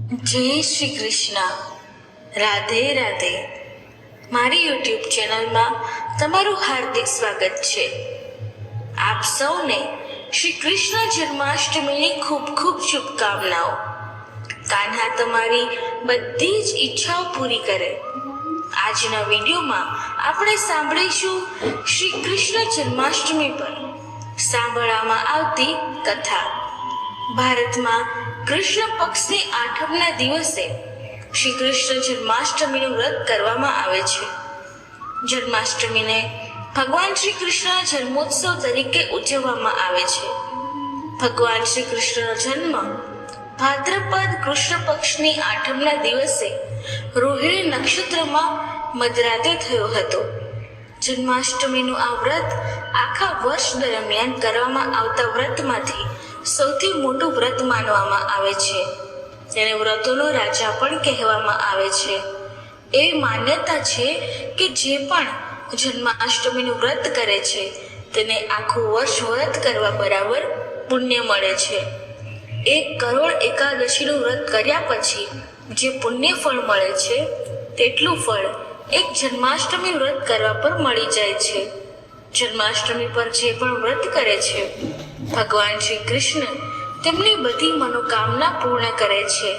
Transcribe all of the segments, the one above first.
જય શ્રી કૃષ્ણ. રાધે રાધે. મારી યુટ્યુબ ચેનલમાં તમારું હાર્દિક સ્વાગત છે. આપ સૌને શ્રી કૃષ્ણ જન્માષ્ટમીની ખૂબ ખૂબ શુભકામનાઓ. કાન્હા તમારી બધી જ ઈચ્છાઓ પૂરી કરે. આજના વિડીયોમાં આપણે સાંભળીશું શ્રી કૃષ્ણ જન્માષ્ટમી પર સાંભળવામાં આવતી કથા. ભારતમાં કૃષ્ણ પક્ષની આઠમના દિવસે શ્રી કૃષ્ણ જન્માષ્ટમીનું વ્રત કરવામાં આવે છે. જન્માષ્ટમીને ભગવાન શ્રી કૃષ્ણના જન્મોત્સવ તરીકે ઉજવવામાં આવે છે. ભગવાન શ્રી કૃષ્ણનો જન્મ ભાદ્રપદ કૃષ્ણ પક્ષની આઠમના દિવસે રોહિણી નક્ષત્રમાં મધરાતે થયો હતો. જન્માષ્ટમીનું આ વ્રત આખા વર્ષ દરમિયાન કરવામાં આવતા વ્રતમાંથી સૌથી મોટું વ્રત માનવામાં આવે છે. તેને વ્રતોનો રાજા પણ કહેવામાં આવે છે. એવી માન્યતા છે કે જે પણ જન્માષ્ટમીનું વ્રત કરે છે તેને આખું વર્ષ વ્રત કરવા બરાબર પુણ્ય મળે છે. 1 કરોડ એકાદશીનું વ્રત કર્યા પછી જે પુણ્ય ફળ મળે છે તેટલું ફળ એક જન્માષ્ટમી વ્રત કરવા પર મળી જાય છે. જન્માષ્ટમી પર જે પણ વ્રત કરે છે ભગવાન શ્રી કૃષ્ણ તેમની બધી મનોકામના પૂર્ણ કરે છે.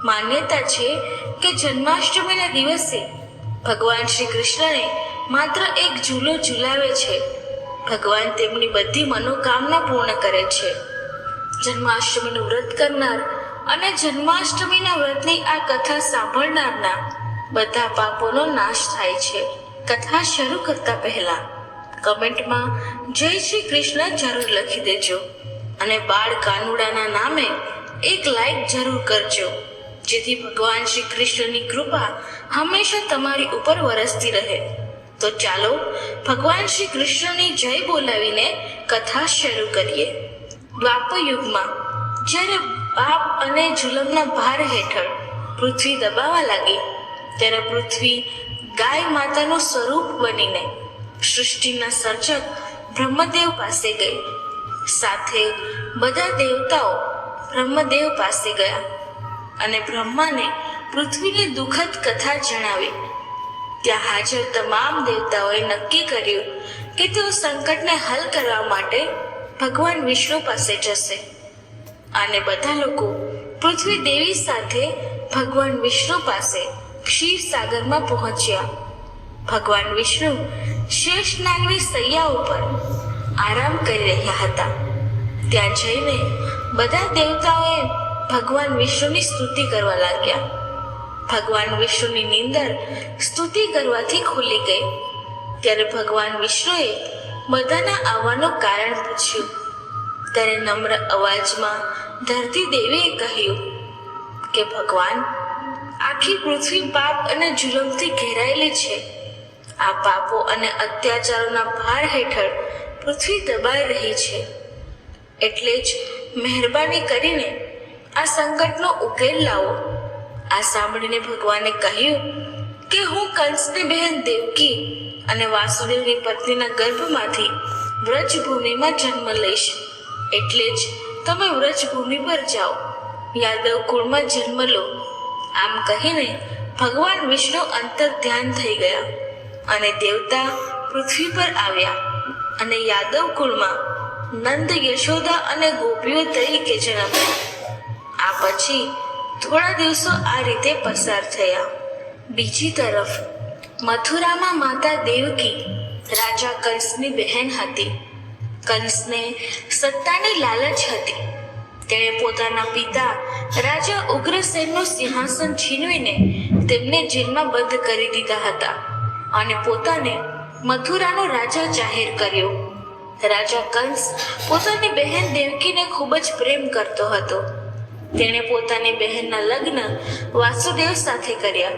માન્યતા છે કે જન્માષ્ટમીના દિવસે ભગવાન શ્રી કૃષ્ણને માત્ર એક ઝૂલો ઝૂલાવે છે. ભગવાન તેમની બધી મનોકામના પૂર્ણ કરે છે. જન્માષ્ટમીનું વ્રત કરનાર અને જન્માષ્ટમીના વ્રતની આ કથા સાંભળનારના બધા પાપોનો નાશ થાય છે. કથા શરૂ કરતા પહેલા કમેન્ટમાં જય શ્રી કૃષ્ણ જરૂર લખી દેજો અને બાળ કાનુડાના નામે એક લાઈક જરૂર કરજો, જેથી ભગવાન શ્રી કૃષ્ણની કૃપા હંમેશા તમારી ઉપર વરસતી રહે. તો ચાલો ભગવાન શ્રી કૃષ્ણની જય બોલાવીને કથા શરૂ કરીએ. દ્વાપર યુગમાં જ્યારે પાપ અને જુલમના ભાર હેઠળ પૃથ્વી દબાવા લાગી ત્યારે પૃથ્વી ગાય માતાનું સ્વરૂપ બનીને સૃષ્ટિના સર્જક બ્રહ્મદેવ પાસે ગઈ. સાથે બધા દેવતાઓ બ્રહ્મદેવ પાસે ગયા અને બ્રહ્માને પૃથ્વીની દુઃખદ કથા જણાવી. ત્યાં હાજર તમામ દેવતાઓએ નક્કી કર્યું કે તેઓ સંકટને હલ કરવા માટે ભગવાન વિષ્ણુ પાસે જશે. અને બધા લોકો પૃથ્વી દેવી સાથે ભગવાન વિષ્ણુ પાસે ક્ષીર સાગરમાં પહોંચ્યા. ભગવાન વિષ્ણુ શેષનાગની સૈયા ઉપર આરામ કરી રહ્યા હતા. ત્યાં જઈને બધા દેવતાઓએ ભગવાન વિષ્ણુની સ્તુતિ કરવા લાગ્યા. ભગવાન વિષ્ણુની નીંદર સ્તુતિ કરવાથી ખુલી ગઈ. ત્યારે ભગવાન વિષ્ણુએ બધાના આવવાનું કારણ પૂછ્યું. ત્યારે નમ્ર અવાજમાં ધરતી દેવીએ કહ્યું કે ભગવાન, આખી પૃથ્વી પાપ અને જુલમથી ઘેરાયેલી છે. આ પાપો અને અત્યાચારોના ભાર હેઠળ પૃથ્વી દબાઈ રહી છે. એટલે જ મહેરબાની કરીને આ સંકટનો ઉકેલ લાવો. આ સાંભળીને ભગવાને કહ્યું કે હું કંસની બહેન દેવકી અને વાસુદેવની પત્નીના ગર્ભમાંથી વ્રજભૂમિમાં જન્મ લઈશ. એટલે જ તમે વ્રજભૂમિ પર જાઓ, યાદવ કુળમાં જન્મ લો. આમ કહીને ભગવાન વિષ્ણુ અંતર ધ્યાન થઈ ગયા અને દેવતા પૃથ્વી પર આવ્યા અને યાદવ કુળમાં નંદ, યશોદા અને ગોપીઓ તરીકે જન્મ્યા. આ પછી થોડા દિવસો આ રીતે પસાર થયા. બીજી તરફ મથુરામાં માતા દેવકી રાજા કંસની બહેન હતી. કંસને સત્તાની લાલચ હતી. તેણે પોતાના પિતા રાજા ઉગ્રસેનનું સિંહાસન છીનવીને તેમને જેલમાં બંધ કરી દીધા હતા અને પોતાને મથુરાનો રાજા જાહેર કર્યો. રાજા કંસ પોતાની બહેન દેવકીને ખૂબ જ પ્રેમ કરતો હતો. તેણે પોતાની બહેનના લગ્ન વાસુદેવ સાથે કર્યા.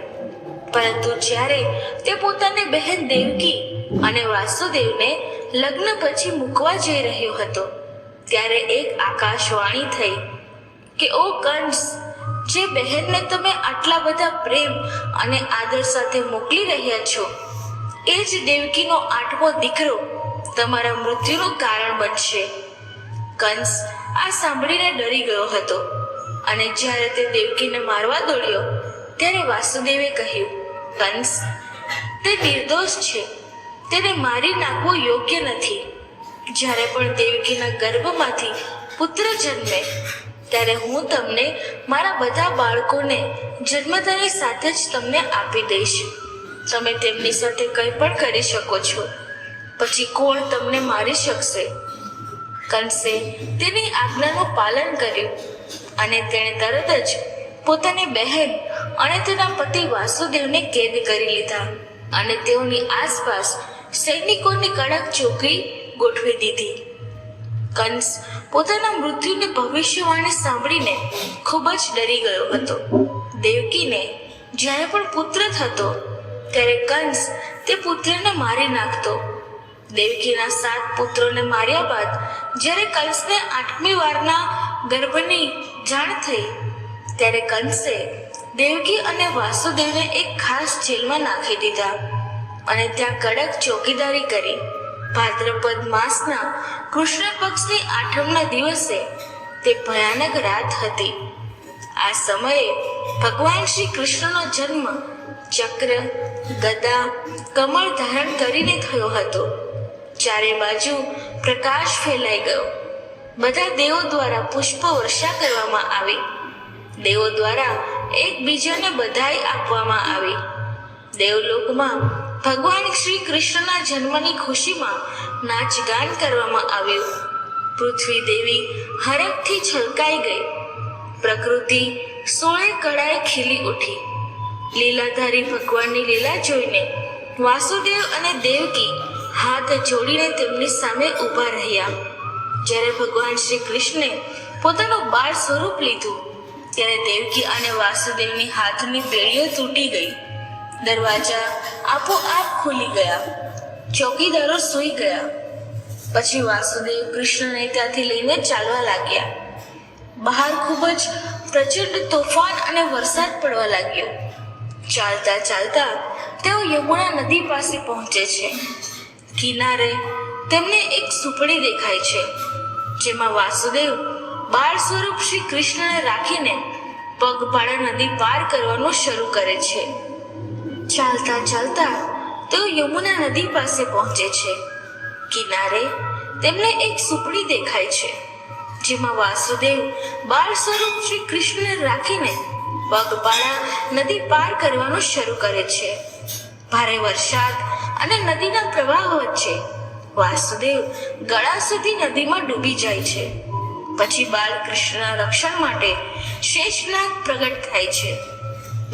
પરંતુ જ્યારે તે પોતાની બહેન દેવકી અને વાસુદેવને લગ્ન પછી મૂકવા જઈ રહ્યો હતો ત્યારે એક આકાશવાણી થઈ કે ઓ કંસ, જે બહેનને તમે આટલા બધા પ્રેમ અને આદર સાથે મોકલી રહ્યા છો એ જ દેવકીનો 8મો દીકરો તમારા મૃત્યુનું કારણ બનશે. કંસ આ સાંભળીને ડરી ગયો હતો અને જ્યારે તે દેવકીને મારવા દોડ્યો ત્યારે વાસુદેવે કહ્યું, કંસ, તે નિર્દોષ છે, તેને મારી નાખવો યોગ્ય નથી. જ્યારે પણ દેવકીના ગર્ભમાંથી પુત્ર જન્મે ત્યારે હું તમને મારા બધા બાળકોને જન્મતાની સાથે જ તમને આપી દઈશ. તમે તેમની સાથે કંઈ પણ કરી શકો છો. પછી કોણ તમને મારી શકશે? કંસે તેની આજ્ઞાનું પાલન કર્યું અને તેણે તરત જ પોતાની બહેન અને તેના પતિ વાસુદેવને કેદ કરી લીધા અને તેઓની આસપાસ સૈનિકોની કડક ચોકી ગોઠવી દીધી. કંસ પોતાના મૃત્યુની ભવિષ્યવાણી સાંભળીને ખૂબ જ ડરી ગયો હતો. દેવકીને જ્યારે પણ પુત્ર થતો ત્યારે કંસ તે પુત્રને મારી નાખતો. દેવકીના 7 પુત્રોને માર્યા બાદ જ્યારે કંસને 8મી વારના ગર્ભની જાણ થઈ ત્યારે કંસે દેવકી અને વાસુદેવને એક ખાસ જેલમાં નાખી દીધા અને ત્યાં કડક ચોકીદારી કરી. ભાદ્રપદ માસના કૃષ્ણ પક્ષની 8મના દિવસે તે ભયાનક રાત હતી. આ સમયે ભગવાન શ્રી કૃષ્ણનો જન્મ ચક્ર, ગદા, કમળ ધારણ કરીને થયો હતો. ચારે બાજુ પ્રકાશ ફેલાઈ ગયો. બધા દેવો દ્વારા પુષ્પ વર્ષા કરવામાં આવી. દેવો દ્વારા એકબીજાને બધાઈ આપવામાં આવી. દેવલોકમાં ભગવાન શ્રી કૃષ્ણના જન્મની ખુશીમાં નાચગાન કરવામાં આવ્યું. પૃથ્વી દેવી હરખથી છલકાઈ ગઈ. પ્રકૃતિ 16 કળાએ ખીલી ઉઠી. લીલાધારી ભગવાનની લીલા જોઈને વાસુદેવ અને દેવકી હાથ જોડીને તેમની સામે ઊભા રહ્યા. જ્યારે ભગવાન શ્રી કૃષ્ણે પોતાનું બાળ સ્વરૂપ લીધું ત્યારે દેવકી અને વાસુદેવની હાથની પેઢીઓ તૂટી ગઈ. દરવાજા આપોઆપ ખુલી ગયા. ચોકીદારો સૂઈ ગયા. પછી વાસુદેવ કૃષ્ણને ત્યાંથી લઈને ચાલવા લાગ્યા. બહાર ખૂબ જ પ્રચંડ તોફાન અને વરસાદ પડવા લાગ્યો. ચાલતા ચાલતા તેઓ યમુના નદી પાસે પહોંચે છે. કિનારે તેમને એક સુપડી દેખાય છે જેમાં વાસુદેવ બાળ સ્વરૂપ શ્રી કૃષ્ણને રાખીને પગપાળા નદી પાર કરવાનું શરૂ કરે છે. ચાલતા ચાલતા તેઓ યમુના નદી પાસે પહોંચે છે. કિનારે તેમને એક સુપડી દેખાય છે જેમાં વાસુદેવ બાળ સ્વરૂપ શ્રી કૃષ્ણને રાખીને પગપાળા નદી પાર કરવાનું શરૂ કરે છે. ભારે વરસાદ અને નદીના પ્રવાહ વચ્ચે વાસુદેવ ગળા સુધી નદીમાં ડૂબી જાય છે. પછી બાલકૃષ્ણના રક્ષણ માટે શેષનાગ પ્રગટ થાય છે.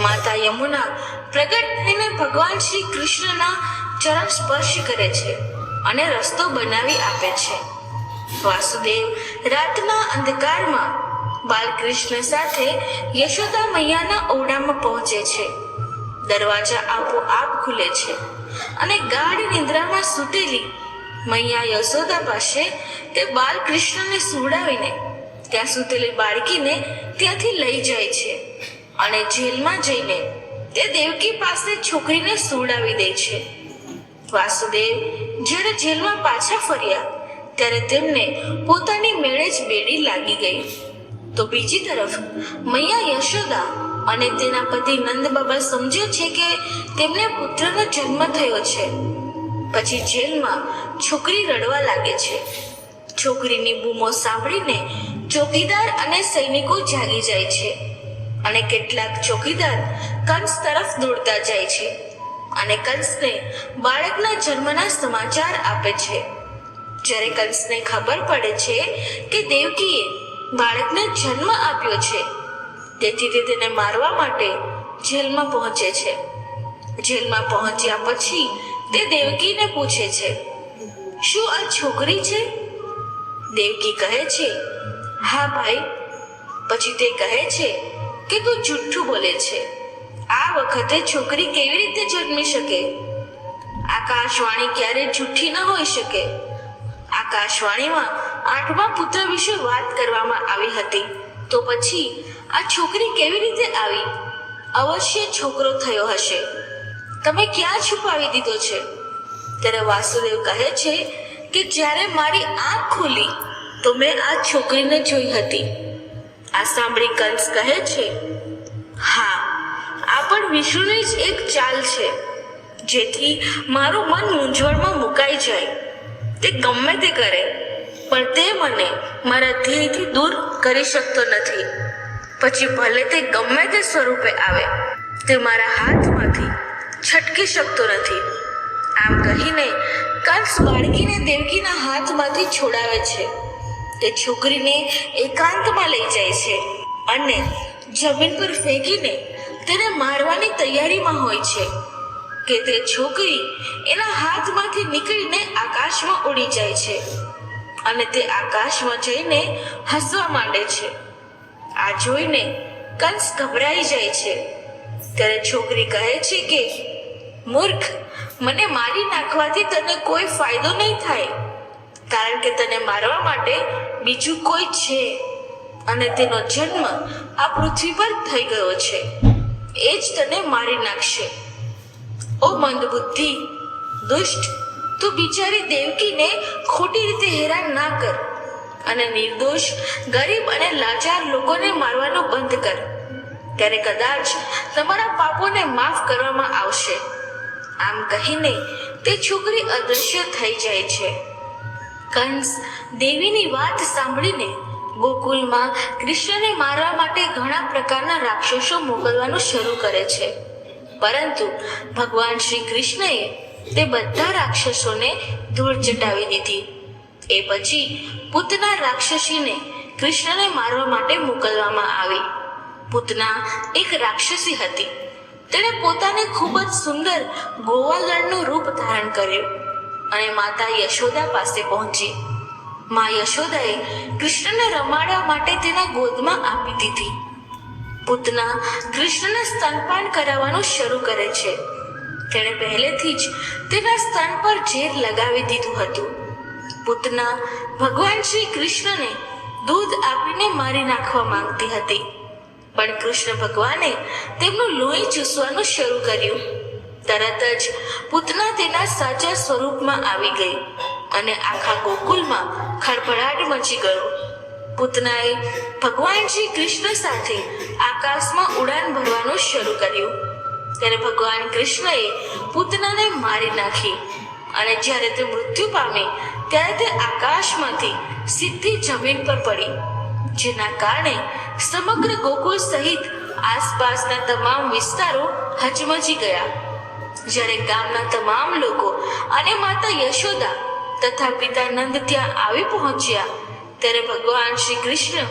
માતા યમુના પ્રગટ થઈને ભગવાન શ્રી કૃષ્ણના ચરણ સ્પર્શ કરે છે અને રસ્તો બનાવી આપે છે. વાસુદેવ રાતના અંધકારમાં બાલકૃષ્ણ સાથે યશોદા મૈયાના ઓરડામાં પહોંચે છે. દરવાજા આપોઆપ ખુલે છે અને ગાઢ નિંદ્રામાં સૂતેલી મૈયા યશોદા પાસે તે બાલકૃષ્ણને સુવડાવીને ત્યાં સૂતેલી બાળકીને ત્યાંથી લઈ જાય છે અને જેલમાં જઈને તે દેવકી પાસે છોકરીને સુવડાવી દે છે. વાસુદેવ જ્યારે જેલમાં પાછા ફર્યા ત્યારે તેમને પોતાની મેળે જ બેડી લાગી ગઈ. તો બીજી તરફ મૈયા યશોદા અને તેના પતિ નંદ બાબા સમજે છે કે તેમને પુત્રનો જન્મ થયો છે. પછી જેલમાં છોકરી રડવા લાગે છે. છોકરીની બૂમો સાંભળીને ચોકીદાર અને સૈનિકો જાગી જાય છે અને કેટલાક ચોકીદાર કંસ તરફ દોડતા જાય છે અને કંસને બાળકના જન્મના સમાચાર આપે છે. જ્યારે કંસને ખબર પડે છે કે દેવકીએ બાળકને જન્મ આપ્યો છે તેથી તે તેને મારવા માટે જેલમાં પહોંચે છે. જેલમાં પહોંચ્યા પછી તે દેવકીને પૂછે છે, શું આ છોકરી છે? દેવકી કહે છે, હા ભાઈ. પછી તે કહે છે કે તું જુઠ્ઠું બોલે છે. આ વખતે છોકરી કેવી રીતે જન્મી શકે? આકાશવાણી ક્યારે જુઠ્ઠી ન હોઈ શકે. આકાશવાણીમાં 8મા પુત્ર વિશે વાત કરવામાં આવી હતી. તો પછી આ છોકરી કેવી રીતે આવી? અવશ્ય છોકરો થયો હશે. તમે ક્યાં છુપાવી દીધો છે? ત્યારે વાસુદેવ કહે છે કે જ્યારે મારી આંખ ખુલી તો મેં આ છોકરીને જોઈ હતી. આ સાંભળી કંસ કહે છે, હા, આ પણ વિષ્ણુની જ એક ચાલ છે, જેથી મારું મન મૂંઝવણમાં મુકાઈ જાય. તે ગમે તે કરે, પણ તે મને મારા ધ્યેયથી દૂર કરી શકતો નથી. પછી ભલે તે ગમે તે સ્વરૂપે આવે, તે મારા હાથમાંથી છટકી શકતો નથી. આમ કહીને કંસ બાળકીને દેવકીના હાથમાંથી છોડાવે છે. તે છોકરીને એકાંતમાં લઈ જાય છે અને જમીન પર ફેંકીને તેને મારવાની તૈયારીમાં હોય છે કે તે છોકરી એના હાથમાંથી નીકળીને આકાશમાં ઉડી જાય છે અને તે આકાશમાં જઈને હસવા માંડે છે. આ જોઈને કંસ ગભરાઈ જાય છે. ત્યારે છોકરી કહે છે કે, મૂર્ખ, મને મારી નાખવાથી તને કોઈ ફાયદો નહીં થાય, કારણ કે તને મારવા માટે બીજું કોઈ છે અને તેનો જન્મ આ પૃથ્વી પર થઈ ગયો છે. એ જ તને મારી નાખશે. ઓ મંદબુદ્ધિ, દુષ્ટ, તું બિચારી દેવકીને ખોટી રીતે હેરાન ના કર અને નિર્દોષ, ગરીબ અને લાચાર લોકોને મારવાનું બંધ કર. ત્યારે કદાચ તમારા પાપોને માફ કરવામાં આવશે. આમ કહીને તે છોકરી અદૃશ્ય થઈ જાય છે. કંસ દેવીની વાત સાંભળીને ગોકુલમાં કૃષ્ણને મારવા માટે ઘણા પ્રકારના રાક્ષસો મોકલવાનું શરૂ કરે છે. પરંતુ ભગવાન શ્રી કૃષ્ણએ તે બધા રાક્ષસોને ધૂળ ચટાવી દીધી. એ પછી પૂતના રાક્ષસીને કૃષ્ણને મારવા માટે મોકલવામાં આવી. પૂતના એક રાક્ષસી હતી. તેણે પોતાને ખૂબ જ સુંદર ગોવાળનું રૂપ ધારણ કર્યું અને માતા યશોદા પાસે પહોંચી. મા યશોદાએ કૃષ્ણને રમાડવા માટે તેના ગોદમાં આપી દીધી. પૂતના કૃષ્ણને સ્તનપાન કરાવવાનું શરૂ કરે છે. તેણે પહેલેથી જ તેના સ્તન પર ઝેર લગાવી દીધું હતું. પૂતના ભગવાન શ્રી કૃષ્ણને દૂધ આપીને મારી નાખવા માંગતી હતી, પણ કૃષ્ણ ભગવાને તેમનું લોહી ચૂસવાનું શરૂ કર્યું. તરત જ પૂતના તેના સાચા સ્વરૂપમાં આવી ગઈ અને આખા ગોકુલમાં ખળભળાટ મચી ગયો. પૂતનાએ ભગવાન શ્રી કૃષ્ણ સાથે આકાશમાં ઉડાન ભરવાનું શરૂ કર્યું. ત્યારે ભગવાન કૃષ્ણએ પૂતનાને મારી નાખી અને જ્યારે તે મૃત્યુ પામી ત્યારે તે આકાશમાંથી સીધી જમીન પર પડી, જેના કારણે સમગ્ર ગોકુળ સહિત આસપાસના તમામ વિસ્તારો હચમચી ગયા. જ્યારે ગામના તમામ લોકો અને માતા યશોદા તથા પિતા નંદ ત્યાં આવી પહોંચ્યા, ત્યારે ભગવાન શ્રી કૃષ્ણ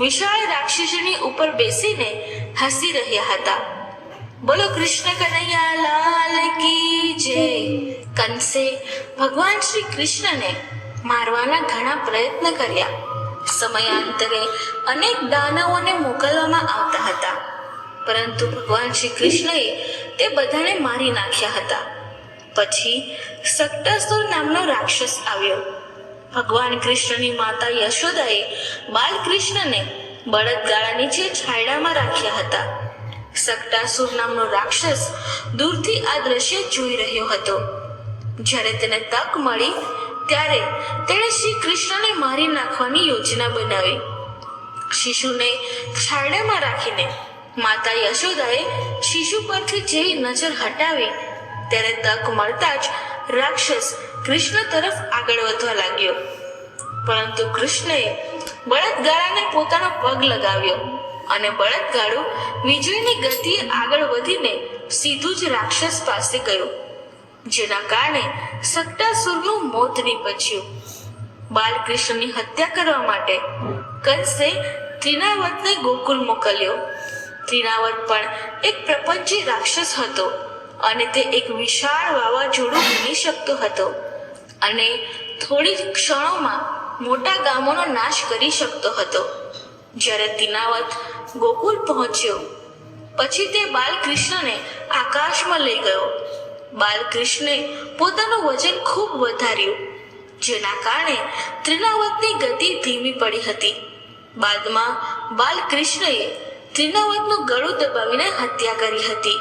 વિશાળ રાક્ષસની ઉપર બેસીને હસી રહ્યા હતા. બોલો કૃષ્ણ કનૈયા લાલ કી જય. કંસે ભગવાન શ્રી કૃષ્ણને મારવાના ઘણા પ્રયત્ન કર્યા. સમયાંતરે અનેક દાનવોને મોકલવામાં આવતા હતા, પરંતુ ભગવાન શ્રી કૃષ્ણએ તે બધાને મારી નાખ્યા હતા. પછી સક્ટાસુર નામનો રાક્ષસ આવ્યો. ભગવાન કૃષ્ણની માતા યશોદાએ બાલકૃષ્ણને બળદગાડા નીચે છાયડામાં રાખ્યા હતા. સક્ટાસુર નામનો રાક્ષસ દૂરથી આ દ્રશ્ય જોઈ રહ્યો હતો. જ્યારે તેને તક મળી ત્યારે તેણે શ્રી કૃષ્ણને મારી નાખવાની યોજના બનાવી. શિશુને છાયડામાં રાખીને માતા યશોદાએ શિશુ પરથી જેવી નજર હટાવી ત્યારે તક મળતા જ રાક્ષસ કૃષ્ણ તરફ આગળ વધવા લાગ્યો. પરંતુ કૃષ્ણએ બળદગાડાને પોતાનો પગ લગાવ્યો અને બળદગાડું વીજળીની ગતિએ આગળ વધીને સીધું જ રાક્ષસ પાસે ગયું, જેના કારણે સક્ટાસુરનું મોત નીપજ્યું. બાલકૃષ્ણની હત્યા કરવા માટે કંસે ત્રિનાવતને ગોકુલ મોકલ્યો. ત્રિનાવત પણ એક પ્રપંચી રાક્ષસ હતો અને તે એક વિશાળ વાવાઝોડું બની શકતો હતો અને થોડી ક્ષણોમાં મોટા ગામોનો નાશ કરી શકતો હતો. જ્યારે ત્રિનાવત ગોકુલ પહોંચ્યો પછી તે બાલકૃષ્ણને આકાશમાં લઈ ગયો. બાલકૃષ્ણે પોતાનું વજન ખૂબ વધાર્યું, જેના કારણે ત્રિનાવતની ગતિ ધીમી પડી હતી. બાદમાં બાલકૃષ્ણએ ત્રિનાવતનું ગળું દબાવીને હત્યા કરી હતી.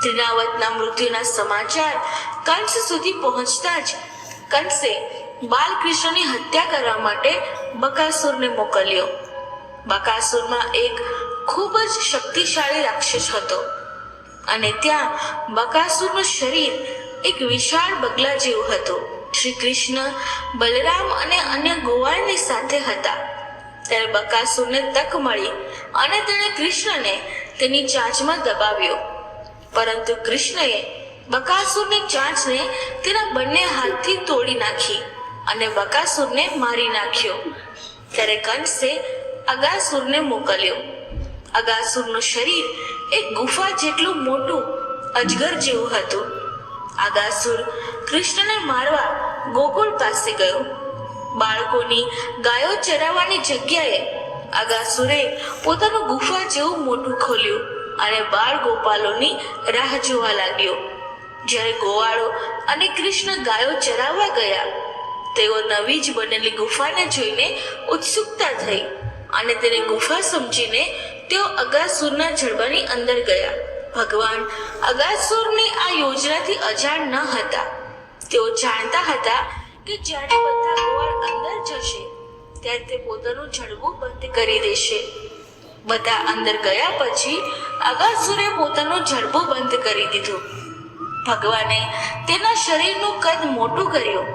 ત્રિનાવતના મૃત્યુના સમાચાર કંસ સુધી પહોંચતા જ કંસે બાલકૃષ્ણની હત્યા કરવા માટે બકાસુરને મોકલ્યો. બકાસુરમાં એક ખૂબ જ શક્તિશાળી રાક્ષસ હતો અને ત્યાં બકાસુરનું શરીર એક વિશાળ બગલા જેવું હતું. શ્રી કૃષ્ણ, બલરામ અને અન્ય ગોવાળની સાથે હતા. ત્યારે બકાસુરને તક મળી અને તેણે કૃષ્ણને તેની ચાંચમાં દબાવ્યો, પરંતુ કૃષ્ણએ બકાસુરની ચાંચને તેના બંને હાથથી તોડી નાખી અને બકાસુરને મારી નાખ્યો. ત્યારે કંસે અગાસુરને મોકલ્યો. અગાસુરનું શરીર એક ગુફા જેટલું મોટું અજગર જેવું હતું. અગાસુર કૃષ્ણને મારવા ગોકુળ પાસે ગયો. બાળકોની ગાયો ચરાવવાની જગ્યાએ અગાસુરે પોતાનું ગુફા જેવું મોટું ખોલ્યું અને બાળ ગોપાલોની રાહ જોવા લાગ્યો. જ્યારે ગોવાળો અને કૃષ્ણ ગાયો ચરાવવા ગયા, તેઓ નવી જ બનેલી ગુફાને જોઈને ઉત્સુકતા થઈ અને તેને ગુફા સમજીને તેઓ અગાસુરના જડબાની અંદર ગયા. ભગવાન અગાસુરની આ યોજનાથી અજાણ ન હતા. તેઓ જાણતા હતા કે જ્યારે બધા ગોવાળ અંદર જશે ત્યારે તે પોતાનું જડબું બંધ કરી દેશે. બધા અંદર ગયા પછી અગાસુરે પોતાનું જડબું બંધ કરી દીધું. ભગવાને તેના શરીરનું કદ મોટું કર્યું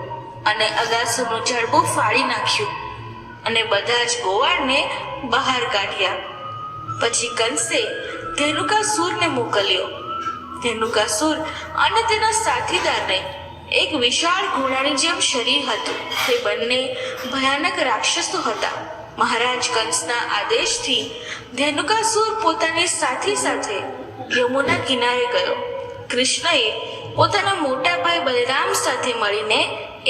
અને અગાસુરનું જડબું ફાડી નાખ્યું અને બધા જ ગોવાળને બહાર કાઢ્યા. પછી કંસે ધેનુકાસુરને મોકલ્યો. ધેનુકાસુર અને તેના સાથીદારને એક વિશાળ ઘોડાની જેમ શરીર હતું. તે બંને ભયાનક રાક્ષસો હતા. મહારાજ કંસના આદેશથી ધેનુકાસુર પોતાની સાથી સાથે યમુના કિનારે ગયો. કૃષ્ણએ પોતાના મોટા ભાઈ બલરામ સાથે મળીને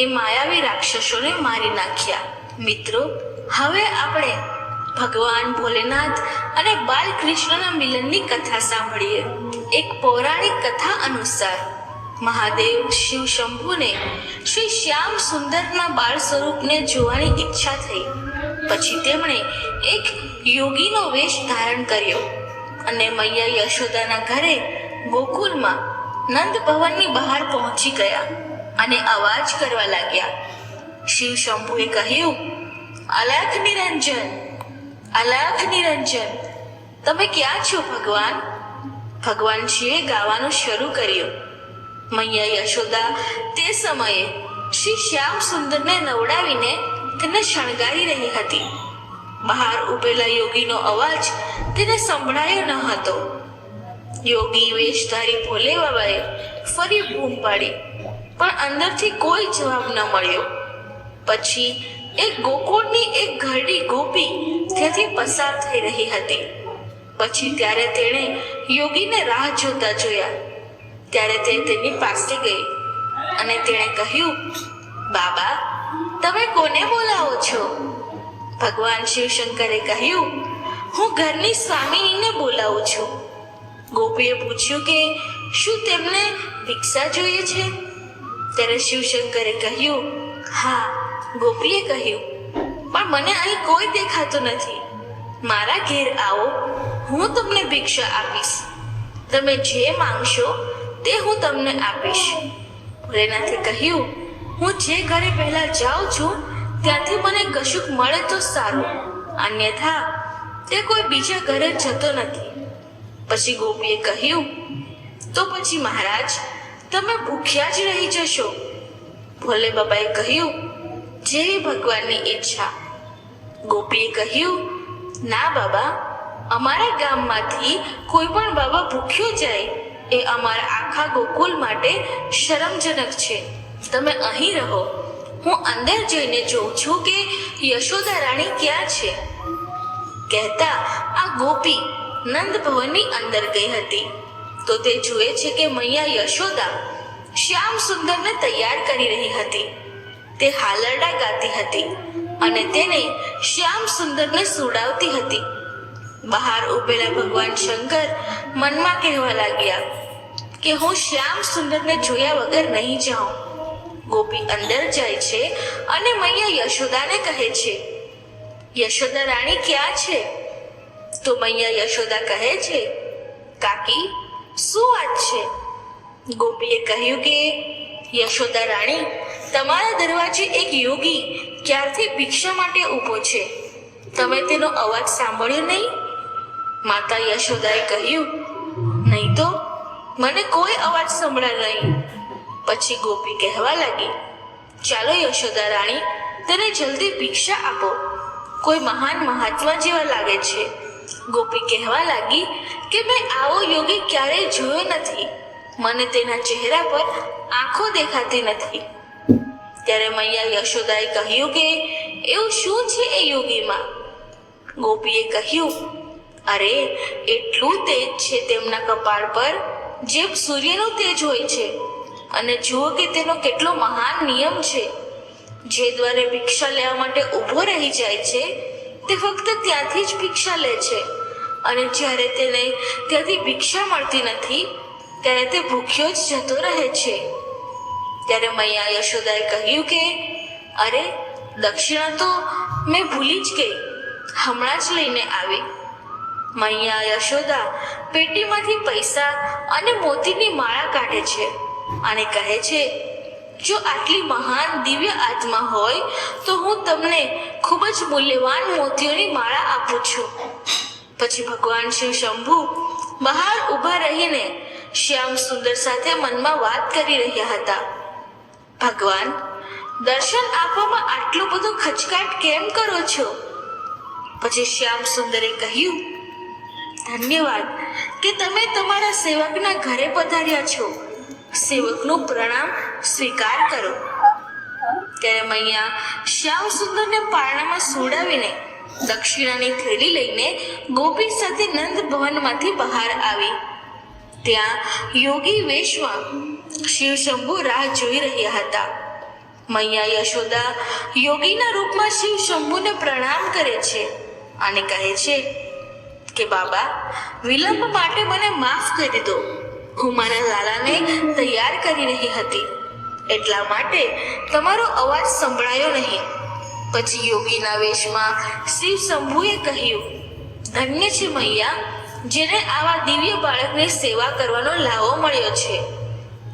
એ માયાવી રાક્ષસોને મારી નાખ્યા. મિત્રો, હવે આપણે ભગવાન ભોલેનાથ અને બાલકૃષ્ણના મિલનની કથા સાંભળીએ. એક પૌરાણિક કથા અનુસાર મહાદેવ શિવ શંભુને શ્રી શ્યામ સુંદરના બાળ સ્વરૂપને જોવાની ઈચ્છા થઈ. પછી તેમણે એક યોગીનો વેશ ધારણ કર્યો અને મૈયા યશોદાના ઘરે ગોકુલમાં નંદ ભવનની બહાર પહોંચી ગયા અને અવાજ કરવા લાગ્યા. શિવ શંભુએ કહ્યું, અલખ નિરંજન, અલખ નિરંજન, તમે ક્યાં છો ભગવાન? ભગવાન શિવે ગાવાનું શરૂ કર્યું. મૈયા યશોદા તે સમયે શ્રી શ્યામ સુંદરને નવડાવીને તેને શણગારી રહી હતી. બહાર ઉભેલા યોગીનો અવાજ તેને સંભળાયો ન હતો. યોગી વેશધારી ભોલે બાબાએ ફરી બૂમ પાડી, પણ અંદરથી કોઈ જવાબ ન મળ્યો. પછી એક ગોકુળની એક ઘરડી ગોપી ત્યાંથી પસાર થઈ રહી હતી. પછી ત્યારે તેણે યોગીને રાહ જોતા જોયા. ત્યારે તે તેની પાસે ગઈ અને તેણે કહ્યું, બાબા, તમે કોને બોલાવો છો? ભગવાન શિવશંકરે કહ્યું, હું ઘરની સ્વામિનીને બોલાવું છું. ગોપીએ પૂછ્યું કે શું તેમને ભિક્ષા જોઈએ છે? ત્યારે શિવશંકરે કહ્યું, હા. ગોપીએ કહ્યું, પણ મને અહીં કોઈ દેખાતું નથી. મારા ઘેર આવો, હું તમને ભિક્ષા આપીશ. તમે જે માંગશો તે હું તમને આપીશ. ભોલેનાથે કહ્યું, હું જે ઘરે પહેલા જાઉં છું ત્યાંથી મને કશુંક મળે તો સારું, અન્યથા તે કોઈ બીજા ઘરે જતો નથી. પછી ગોપીએ કહ્યું, તો પછી મહારાજ તમે ભૂખ્યા જ રહી જશો. ભોલે બાબાએ કહ્યું, જેવી ભગવાનની ઈચ્છા. ગોપીએ કહ્યું, ના બાબા, અમારા ગામમાંથી કોઈ પણ બાબા ભૂખ્યો જાય એ અમારા આખા ગોકુલ માટે શરમજનક છે. તમે અહીં રહો, હું અંદર જઈને જોઉં છું કે યશોદા રાણી ક્યાં છે. કહેતા આ ગોપી નંદ ભવનની અંદર ગઈ હતી તો તે જુએ છે કે મૈયા યશોદા શ્યામ સુંદરને તૈયાર કરી રહી હતી. તે હાલરડા ગાતી હતી અને તેને શ્યામ સુંદરને સુડાવતી હતી. બહાર ઉભેલા ભગવાન શંકર મનમાં કહેવા લાગ્યા કે હું શ્યામ સુંદરને જોયા વગર નહીં જાઉં. ગોપી અંદર જાય છે અને મૈયા યશોદાને કહે છે, યશોદા રાણી ક્યાં છે? તો મૈયા યશોદા કહે છે, કાકી શું વાત છે? ગોપીએ કહ્યું કે યશોદા રાણી, તમારા દરવાજે એક યોગી ક્યારથી ભિક્ષા માટે ઊભો છે. તમે તેનો અવાજ સાંભળ્યો નહીં? માતા યશોદાએ કહ્યું, નહીં તો, મને કોઈ અવાજ સંભળાય નહીં. પછી ગોપી કહેવા લાગી, ચાલો યશોદા રાણી, તેને જલ્દી ભિક્ષા આપો, કોઈ મહાન મહાત્મા જેવા લાગે છે. ગોપી કહેવા લાગી કે મેં આવો યોગી ક્યારેય જોયો નથી, મને તેના ચહેરા પર આંખો દેખાતી નથી. ત્યારે મૈયા યશોદાએ કહ્યું કે એવું શું છે એ યોગીમાં? ગોપીએ કહ્યું, અરે એટલું તેજ છે તેમના કપાળ પર જેમ સૂર્યનું તેજ હોય છે. અને જુઓ કે તેનો કેટલો મહાન નિયમ છે. જે દ્વારે ભિક્ષા લેવા માટે ઊભો રહી જાય છે તે ફક્ત ત્યાંથી જ ભિક્ષા લે છે. અને જ્યારે તેને ત્યાંથી ભિક્ષા મળતી નથી ત્યારે તે ભૂખ્યો જ જતો રહે છે. ત્યારે મૈયા યશોદાએ કહ્યું કે અરે દક્ષિણા તો મેં ભૂલી જ ગઈ, હમણાં જ લઈને આવી. મૈયા યશોદા પેટીમાંથી પૈસા અને મોતીની માળા કાઢે છે અને કહે છે, જો આટલી મહાન દિવ્ય આત્મા હોય તો હું તમને ખૂબ જ મૂલ્યવાન મોતીઓની માળા આપું છું. પછી ભગવાન શિવ શંભુ બહાર ઊભા રહીને શ્યામ સુંદર સાથે મનમાં વાત કરી રહ્યા હતા. ભગવાન, દર્શન આપવામાં આટલો બધો ખચકાટ કેમ કરો છો? પછી શ્યામ સુંદરે કહ્યું, ધન્યવાદ કે તમે તમારા સેવકના ઘરે પધાર્યા છો, સેવકનું પ્રણામ સ્વીકાર કરો. ત્યારે મૈયા શ્યામ સુંદરને પારણામાં સુડાવીને દક્ષિણાની થેલી લઈને ગોપી સાથે નંદ ભવનમાંથી બહાર આવી. ત્યાં યોગી વેશમાં શિવ શંભુ રાહ જોઈ રહ્યા હતા. મૈયા યશોદા યોગીના રૂપમાં શિવ શંભુને પ્રણામ કરે છે અને કહે છે કે બાબા, વિલંબ માટે મને માફ કરી દો. હું મારા લાલાને તૈયાર કરી રહી હતી, એટલા માટે તમારો અવાજ સંભળાયો નહીં. પછી યોગીના વેશમાં શિવ શંભુએ કહ્યું, ધન્ય છે મૈયા, જેને આવા દિવ્ય બાળકની સેવા કરવાનો લાવો મળ્યો છે.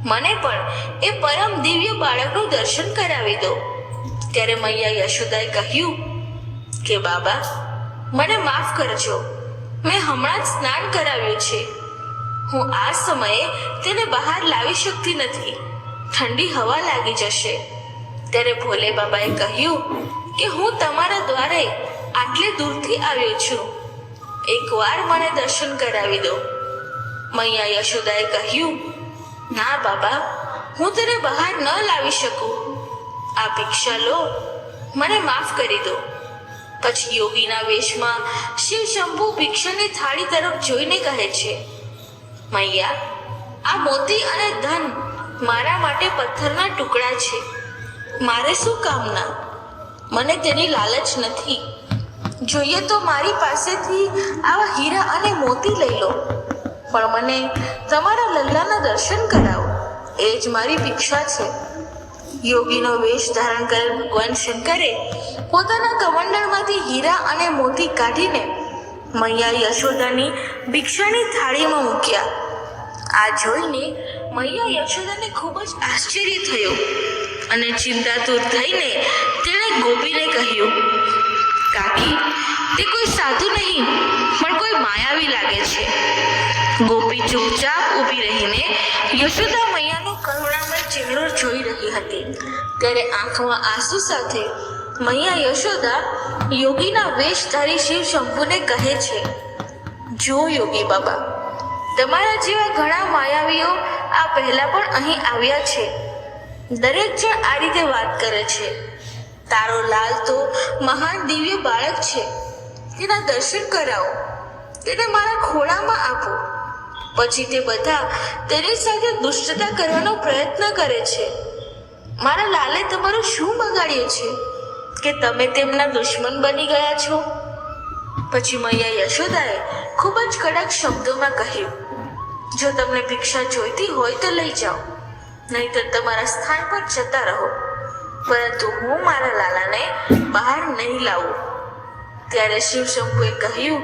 મને પણ એ પરમ દિવ્ય બાળકનું દર્શન કરાવી દો. ત્યારે મૈયા યશોદાએ કહ્યું કે બાબા, મને માફ કરજો, મેં હમણાં જ સ્નાન કરાવ્યું છે. હું આ સમયે તેને બહાર લાવી શકતી નથી, ઠંડી હવા લાગી જશે. ત્યારે ભોલે બાબાએ કહ્યું કે હું તમારા દ્વારે આટલે દૂરથી આવ્યો છું, એકવાર મને દર્શન કરાવી દો. મૈયા યશોદાએ કહ્યું, ના બાબા, હું તેને બહાર ન લાવી શકું. આ ભિક્ષા લો, મને માફ કરી દો. પછી યોગીના વેશમાં શિવ શંભુ ભિક્ષાની થાળી તરફ જોઈને કહે છે, મૈયા, આ મોતી અને ધન મારા માટે પથ્થરના ટુકડા છે. મારે શું કામના? મને તેની લાલચ નથી. જોઈએ તો મારી પાસેથી આવા હીરા અને મોતી લઈ લો, પણ મને તમારા લલ્લાના દર્શન કરાવો, એ જ મારી ભિક્ષા છે. યોગીનો વેશ ધારણ કરેલ ભગવાન શંકરે પોતાના કમંડળમાંથી હીરા અને મોતી કાઢીને મૈયા યશોદાની ભિક્ષાની થાળીમાં મૂક્યા. આ જોઈને મૈયા યશોદાને ખૂબ જ આશ્ચર્ય થયો અને ચિંતાતુર થઈને તેણે ગોપીને કહ્યું, કાકી, તે કોઈ સાધુ નહીં પણ કોઈ માયાવી લાગે છે. ગોપી ચૂપચાપ ઊભી રહીને યશોદા મૈયાનો કરુણામય ચહેરો જોઈ રહી હતી. ત્યારે આંખમાં આંસુ સાથે મૈયા યશોદા યોગીના વેશધારી શિવ શંભુને કહે છે, જો યોગી બાબા, તમારા જેવા ઘણા માયાવીઓ આ પહેલા પણ અહીં આવ્યા છે. દરેક જણ આ રીતે વાત કરે છે. તારો લાલ તો મહાન દિવ્ય બાળક છે, તેના દર્શન કરાવો, તેને મારા ખોળામાં આપો. પછી તે બધા તેની સાથે દુષ્ટતા કરવાનો પ્રયત્ન કરે છે. મારા લાલે તમારું શું બગાડ્યું છે કે તમે તેમના દુશ્મન બની ગયા છો? પછી મૈયા યશોદાએ ખૂબ જ કડક શબ્દોમાં કહ્યું, જો તમને ભિક્ષા જોઈતી હોય તો લઈ જાઓ, નહીંતર તમારા સ્થાન પર જતા રહો, પરંતુ હું મારા લાલાને બહાર નહીં લાવું. ત્યારે શિવ શંભુએ કહ્યું,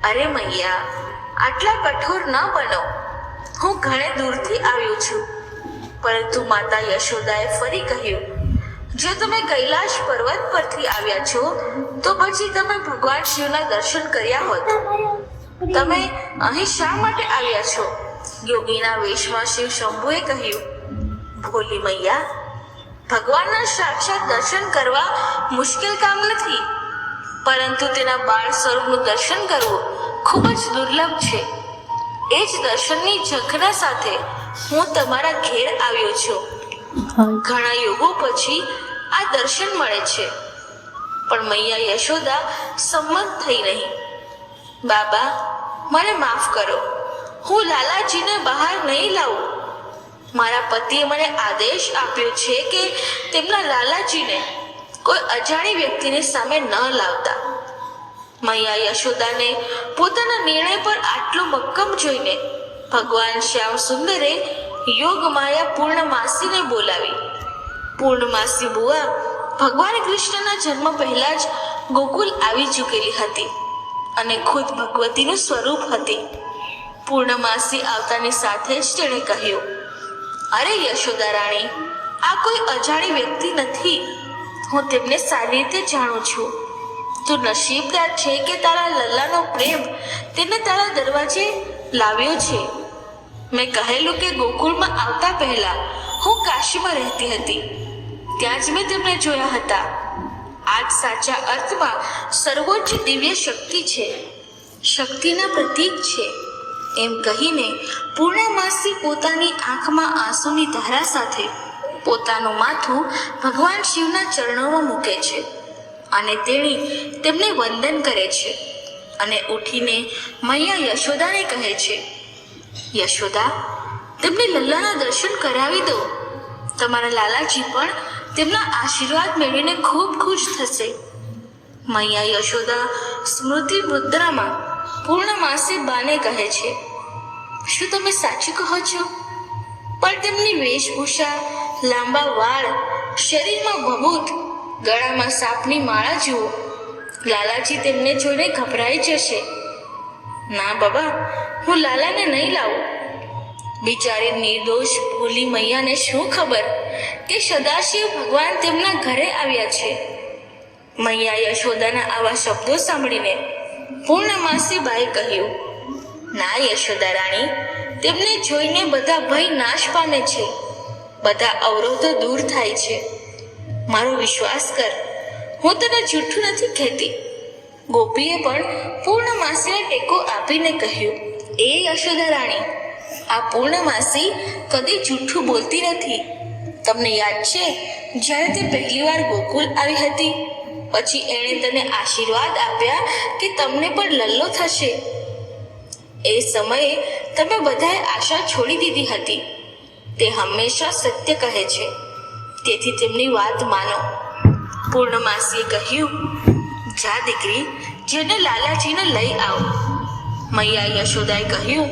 અરે મૈયા, આટલા કઠોર ન બનો. હું ઘણે દૂરથી આવ્યો છું. પરંતુ માતા યશોદાએ ફરી કહ્યું, જો તમે કૈલાશ પર્વત પરથી આવ્યા છો તો પછી તમે ભગવાન શિવના દર્શન કર્યા હોત. તમે અહીં શા માટે આવ્યા છો? યોગીના વેશમાં શિવ શંભુએ કહ્યું. ભોલી મૈયા, ભગવાનના સાક્ષાત દર્શન કરવા મુશ્કેલ કામ નથી, પરંતુ તેના બાળ સ્વરૂપનું દર્શન કરવું ખૂબ જ દુર્લભ છે. એ જ દર્શનની ઝંખના સાથે હું તમારા ઘેર આવ્યો છું. ઘણા યુગો પછી આ દર્શન મળે છે. પણ મૈયા યશોદા સંમત થઈ નહીં. બાબા, મને માફ કરો, હું લાલાજીને બહાર નહીં લાવું. મારા પતિએ મને આદેશ આપ્યો છે કે તેમના લાલાજીને કોઈ અજાણી વ્યક્તિની સામે ન લાવતા. મૈયા યશોદાને પોતાના નિર્ણય પર આટલો મક્કમ જોઈને ભગવાન શ્યામ સુંદરે યોગમાયા પૂર્ણમાસીને બોલાવી. પૂર્ણમાસી બુઆ ભગવાન કૃષ્ણના જન્મ પહેલા જ ગોકુલ આવી ચૂકેલી હતી અને ખુદ ભગવતીનું સ્વરૂપ હતી. પૂર્ણમાસી આવતાની સાથે જ તેણે કહ્યું, અરે યશોદા રાણી, આ કોઈ અજાણી વ્યક્તિ નથી. હું તેમને સારી રીતે જાણું છું. તું નસીબદાર છે કે તારા લલ્લાનો પ્રેમ તેને તારા દરવાજે લાવ્યો છે. મેં કહેલું કે ગોકુળમાં આવતા પહેલા હું કાશીમાં રહેતી હતી. ત્યાં જ મેં તેમને જોયા હતા. આ જ સાચા અર્થમાં સર્વોચ્ચ દિવ્ય શક્તિ છે, શક્તિના પ્રતીક છે. એમ કહીને પૂર્ણમાસી પોતાની આંખમાં આંસુની ધારા સાથે પોતાનું માથું ભગવાન શિવના ચરણોમાં મૂકે છે અને તેમને વંદન કરે છે અને ઉઠીને મૈયા યશોદાને કહે છે, યશોદા, તેમને લલ્લાના દર્શન કરાવી દો. તમારા લાલાજી પણ તેમના આશીર્વાદ મેળવીને ખૂબ ખુશ થશે. મૈયા યશોદા સ્મૃતિ મુદ્રામાં પૂર્ણમાસી બાને કહે છે, શું તમે સાચું કહો છો? પણ તેમની વેશભૂષા, લાંબા વાળ, શરીરમાં ભભૂત, ગળામાં સાપની માળા જુઓ. લાલાજી તેમને જોઈને ગભરાઈ જશે. ના બાબા, હું લાલાને નહીં લાવું. બિચારી નિર્દોષ ભોલી મૈયાને શું ખબર કે સદાશિવ ભગવાન તેમના ઘરે આવ્યા છે. મૈયા યશોદાના આવા શબ્દો સાંભળીને પૂર્ણમાસી બાએ કહ્યું, ના યશોદા રાણી, તેમને જોઈને બધા ભય નાશ પામે છે, બધા અવરોધો દૂર થાય છે. મારો વિશ્વાસ કર, હું તને જૂઠું નથી કહેતી. ગોપીએ પણ પૂર્ણમાસીને ટેકો આપીને કહ્યું, એ યશોદા રાણી, આ પૂર્ણમાસી કદી જૂઠું બોલતી નથી. તમને યાદ છે જ્યારે તે પહેલીવાર ગોકુલ આવી હતી, પછી એણે તને આશીર્વાદ આપ્યા કે તમને પણ લલ્લો થશે. એ સમયે તમે બધાએ આશા છોડી દીધી હતી. તે હંમેશા સત્ય કહે છે, તેથી તેમની વાત માનો. પૂર્ણમાસીએ કહ્યું, જા દીકરી, જેને લાલાજીને લઈ આવ. મૈયા યશોદાએ કહ્યું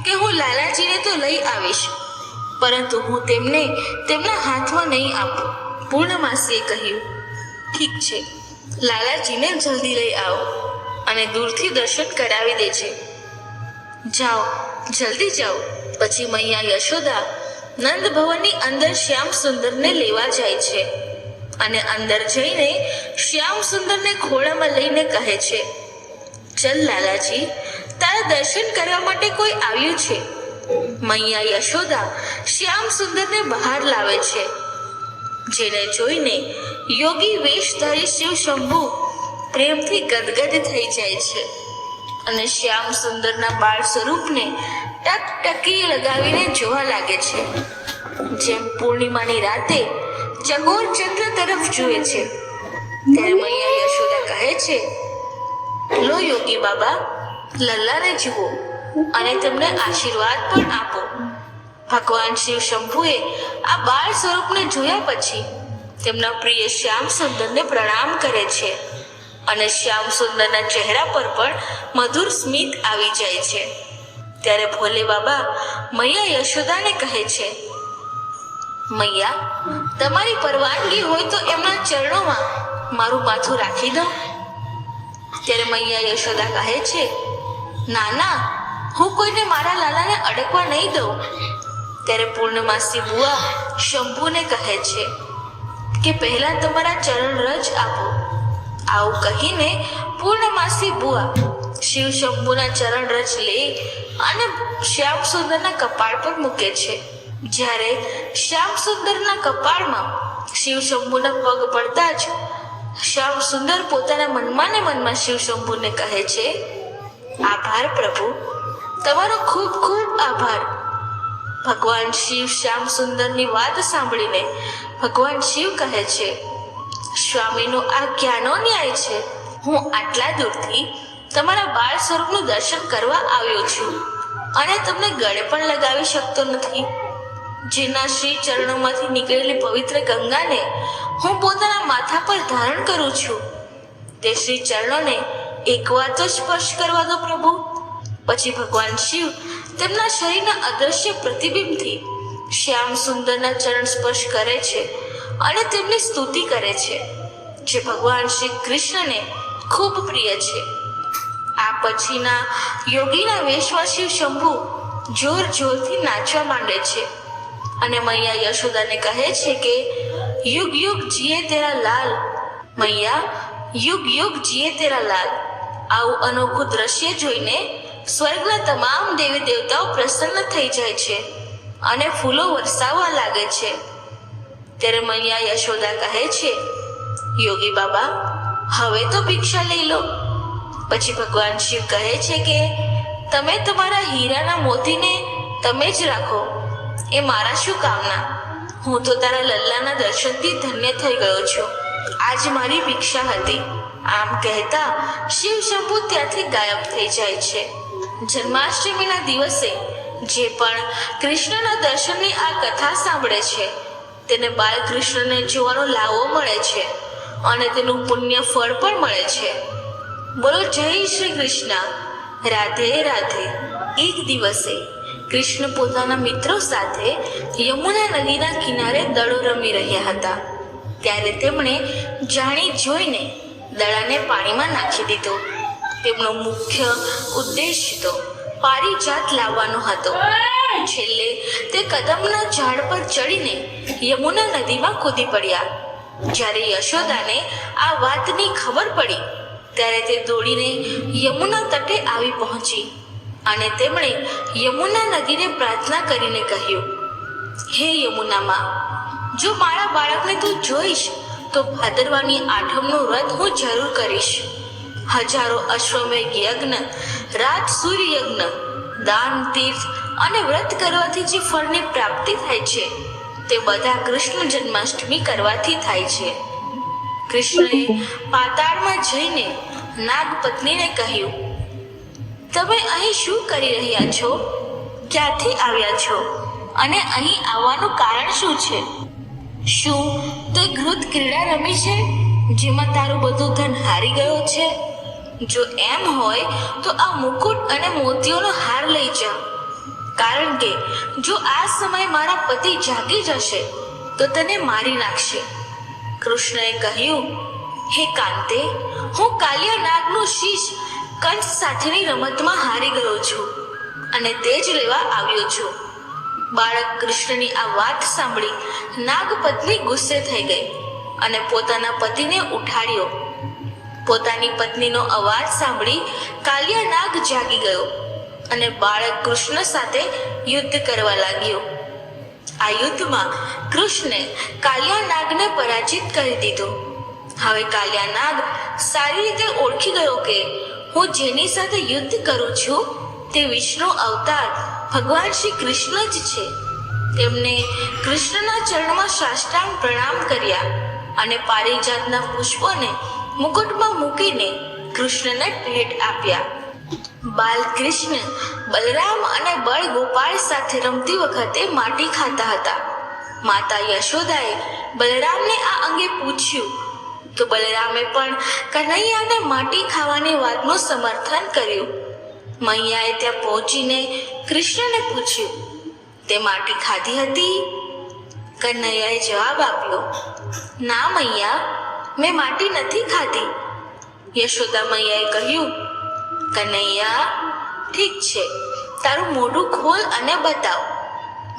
કે હું લાલાજીને તો લઈ આવીશ, પરંતુ હું તેમને તેમના હાથમાં નહીં આપું. પૂર્ણમાસીએ કહ્યું, ઠીક છે, લાલાજીને જલ્દી લઈ આવો અને દૂરથી દર્શન કરાવી દેજે. જાઓ, જલ્દી જાઓ. પછી મૈયા યશોદા નંદ ભવનની અંદર શ્યામ સુંદરને લેવા જાય છે અને અંદર જઈને શ્યામ સુંદરને ખોળામાં લઈને કહે છે, ચલ લાલાજી, તારા દર્શન કરવા માટે કોઈ આવ્યું છે. મૈયા યશોદા શ્યામ સુંદરને બહાર લાવે છે, જેને જોઈને યોગી વેશધારી શિવ શંભુ પ્રેમથી ગદગદ થઈ જાય છે અને શ્યામ સુંદરના બાળ સ્વરૂપને ટકટકી લગાવીને જોવા લાગે છે, જેમ પૂર્ણિમાની રાતે ચકોર ચંદ્ર તરફ જુએ છે. ત્યારે મૈયા યશોદા કહે છે, લો યોગી બાબા, લલ્લાને જુઓ અને તેમને આશીર્વાદ પણ આપો. ભગવાન શિવ શંભુએ આ બાળ સ્વરૂપને જોયા પછી તેમના પ્રિય શ્યામ સુંદરને પ્રણામ કરે છે અને શ્યામ સુંદરના ચહેરા પર પણ મધુર સ્મિત આવી જાય છે. ત્યારે ભોલે બાબા મૈયા યશોદાને કહે છે, મૈયા, તમારી પરવાનગી હોય તો એમના ચરણોમાં મારું માથું રાખી દો. ત્યારે મૈયા યશોદા કહે છે, ના ના, હું કોઈને મારા લાલાને અડકવા નહીં દઉં. ત્યારે પૂર્ણમાસી બુઆ શંભુને કહે છે, કે પહેલા તમારા ચરણ રજ આપો. આવું કહીને પૂર્ણમાસી બુઆ શિવ શંભુના ચરણ રજ લે અને શ્યામ સુંદરના કપાળ પર મૂકે છે. જ્યારે શ્યામ સુંદરના કપાળમાં શિવ શંભુના પગ પડતા જ શ્યામ સુંદર પોતાના મનમાં ને મનમાં શિવ શંભુને કહે છે, આભાર પ્રભુ, તમારો ખૂબ ખૂબ આભાર. ભગવાન શિવ શ્યામ સુંદરની વાત સાંભળીને ભગવાન શિવ કહે છે, સ્વામીનો આ ક્યાંનો ન્યાય છે? હું આટલા દૂરથી તમારા બાળ સ્વરૂપનું દર્શન કરવા આવ્યો છું અને તમને ગળે પણ લગાવી શકતો નથી. જેના શ્રી ચરણોમાંથી નીકળેલી પવિત્ર ગંગાને હું પોતાના માથા પર ધારણ કરું છું, તે શ્રી ચરણોને એકવાર તો સ્પર્શ કરવા દો પ્રભુ. પછી ભગવાન શિવ તેમના શરીરના અદ્રશ્ય પ્રતિબિંબથી શ્યામ સુંદરના ચરણ સ્પર્શ કરે છે અને તેમની સ્તુતિ કરે છે, જે ભગવાન શ્રી કૃષ્ણને ખૂબ પ્રિય છે. આ પછીના યોગીના વેશમાં શિવ શંભુ જોર જોરથી નાચવા માંડે છે અને મૈયા યશોદાને કહે છે કે યુગ યુગ જીએ તેરા લાલ, મૈયા યુગ યુગ જીએ તેરા લાલ. આવું અનોખું દ્રશ્ય જોઈને સ્વર્ગના તમામ દેવી દેવતાઓ પ્રસન્ન થઈ જાય છે અને ફૂલો વરસાવવા લાગે છે. ત્યારે મૈયા યશોદા કહે છે, યોગી બાબા, હવે તો ભિક્ષા લઈ લો. પછી ભગવાન શિવ કહે છે કે તમે તમારા હીરાના મોતીને તમે જ રાખો, એ મારા શું કામના? હું તો તારા લલ્લાના દર્શનથી ધન્ય થઈ ગયો છું. આજ મારી ભિક્ષા હતી. આમ કહેતા શિવ શંભુ ત્યાંથી ગાયબ થઈ જાય છે. જન્માષ્ટમીના દિવસે જે પણ કૃષ્ણના દર્શનની આ કથા સાંભળે છે તેને બાલકૃષ્ણને જોવાનો લાવો મળે છે અને તેનું પુણ્ય ફળ પણ મળે છે. બોલો જય શ્રી કૃષ્ણ. રાધે રાધે. એક દિવસે કૃષ્ણ પોતાના મિત્રો સાથે યમુના નદીના કિનારે દડો રમી રહ્યા હતા. ત્યારે તેમણે જાણી જોઈને દડાને પાણીમાં નાખી દીધો. તેમનો મુખ્ય ઉદ્દેશ તો પારિજાત લાવવાનો હતો. છેલ્લે તે કદમના ઝાડ પર ચડીને યમુના નદીમાં કૂદી પડ્યા. જ્યારે યશોદાને આ વાતની ખબર પડી ત્યારે તે દોડીને યમુના તટે આવી પહોંચી અને તેમણે યમુના નદીને પ્રાર્થના કરીને કહ્યું, હે યમુનામાં, જો મારા બાળકને તું જોઈશ તો ભાદરવાની આઠમનું વ્રત હું જરૂર કરીશ. હજારો અશ્વમેઘ યજ્ઞ, રાત સૂર્ય યજ્ઞ, દાન, તીર્થ અને વ્રત કરવાથી જે ફળની પ્રાપ્તિ થાય છે તે બધા કૃષ્ણ જન્માષ્ટમી કરવાથી થાય છે. કૃષ્ણએ પાતાળમાં જઈને નાગપત્નીને કહ્યું, તમે અહીં શું કરી રહ્યા છો? ક્યાંથી આવ્યા છો અને અહીં આવવાનું કારણ શું છે? શું તે ઘૃત ક્રીડા રમી છે જેમાં તારું બધું ધન હારી ગયો છે? જો એમ હોય તો આ મુકુટ અને મોતીઓનો હાર લઈ જા, કારણ કે જો આ સમયે મારા પતિ જાગી જશે તો તને મારી નાખશે. કૃષ્ણએ કહ્યું, હે કાંતે, હું કાલિયા નાગનું શીશ કંસ સાથેની રમતમાં હારી ગયો છું અને તે જ લેવા આવ્યો છું. બાળક કૃષ્ણની આ વાત સાંભળી નાગપત્ની ગુસ્સે થઈ ગઈ અને પોતાના પતિને ઉઠાડ્યો. પોતાની પત્નીનો અવાજ સાંભળી કાલિયા નાગ જાગી ગયો અને બાળક કૃષ્ણ સાથે યુદ્ધ કરવા લાગ્યો. આ યુદ્ધમાં કૃષ્ણે કાલિયા નાગને પરાજિત કરી દીધો. હવે કાલિયા નાગ સારી રીતે ઓળખી ગયો કે હું જેની સાથે યુદ્ધ કરું છું તે વિષ્ણુ અવતાર ભગવાન શ્રી કૃષ્ણ જ છે. તેમને કૃષ્ણના ચરણમાં સાષ્ટાંગ પ્રણામ કર્યા અને પારિજાતના પુષ્પોને મુકુટમાં મૂકીને કૃષ્ણને ભેટ આપ્યા. બાલકૃષ્ણ બલરામ અને બળ ગોપાળ સાથે રમતી વખતે માટી ખાતા હતા. માતા યશોદાએ બલરામને આ અંગે પૂછ્યું તો બલરામે પણ કનૈયાને માટી ખાવાની વાતનું સમર્થન કર્યું. મૈયાએ ત્યાં પહોંચીને કૃષ્ણને પૂછ્યું, તે માટી ખાધી હતી? કનૈયાએ જવાબ આપ્યો, ના મૈયા, મેં માટી નથી ખાધી. યશોદા મૈયાએ કહ્યું, કનૈયા, ઠીક છે, તારું મોઢું ખોલ અને બતાવ.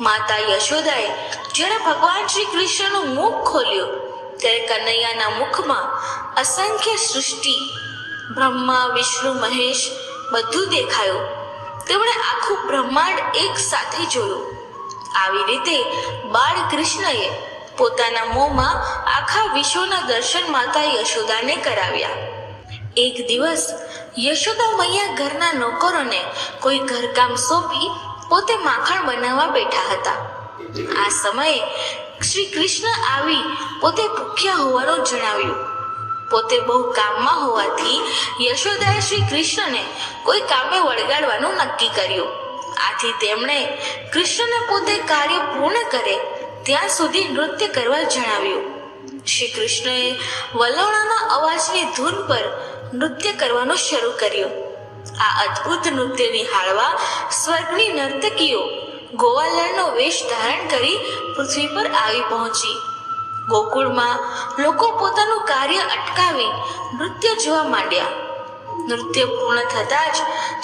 માતા યશોદાએ જ્યારે ભગવાન શ્રી કૃષ્ણનું મુખ ખોલ્યું ત્યારે કનૈયાના મુખમાં અસંખ્ય સૃષ્ટિ, બ્રહ્મા, વિષ્ણુ, મહેશ બધું દેખાયું. તેમણે આખું બ્રહ્માંડ એક સાથે જોયું. આવી રીતે બાળકૃષ્ણએ પોતાના મોંમાં આખા વિશ્વના દર્શન માતા યશોદાને કરાવ્યા. એક દિવસ યશોદા મૈયા ઘરના નોકરોને કોઈ ઘરકામ સોંપી પોતે માખણ બનાવવા બેઠા હતા. આ સમયે શ્રી કૃષ્ણ આવી પોતે ભૂખ્યા હોવાનું જણાવ્યું. પોતે બહુ કામમાં હોવાથી યશોદાએ શ્રી કૃષ્ણને કોઈ કામે વળગાડવાનું નક્કી કર્યું. આથી તેમણે કૃષ્ણને પોતે કાર્ય પૂર્ણ કરે ત્યાં સુધી નૃત્ય કરવા જણાવ્યું. શ્રી કૃષ્ણએ વલોણાના અવાજની ધૂન પર નૃત્ય કરવાનું શરૂ કર્યું. આ અદ્ભુત નૃત્ય નિહાળવા સ્વર્ગની નર્તકીઓ ગોવાલણનો વેશ ધારણ કરી પૃથ્વી પર આવી પહોંચી. ગોકુળમાં લોકો પોતાનું કાર્ય અટકાવી નૃત્ય જોવા માંડ્યા. નૃત્ય પૂર્ણ થતાં જ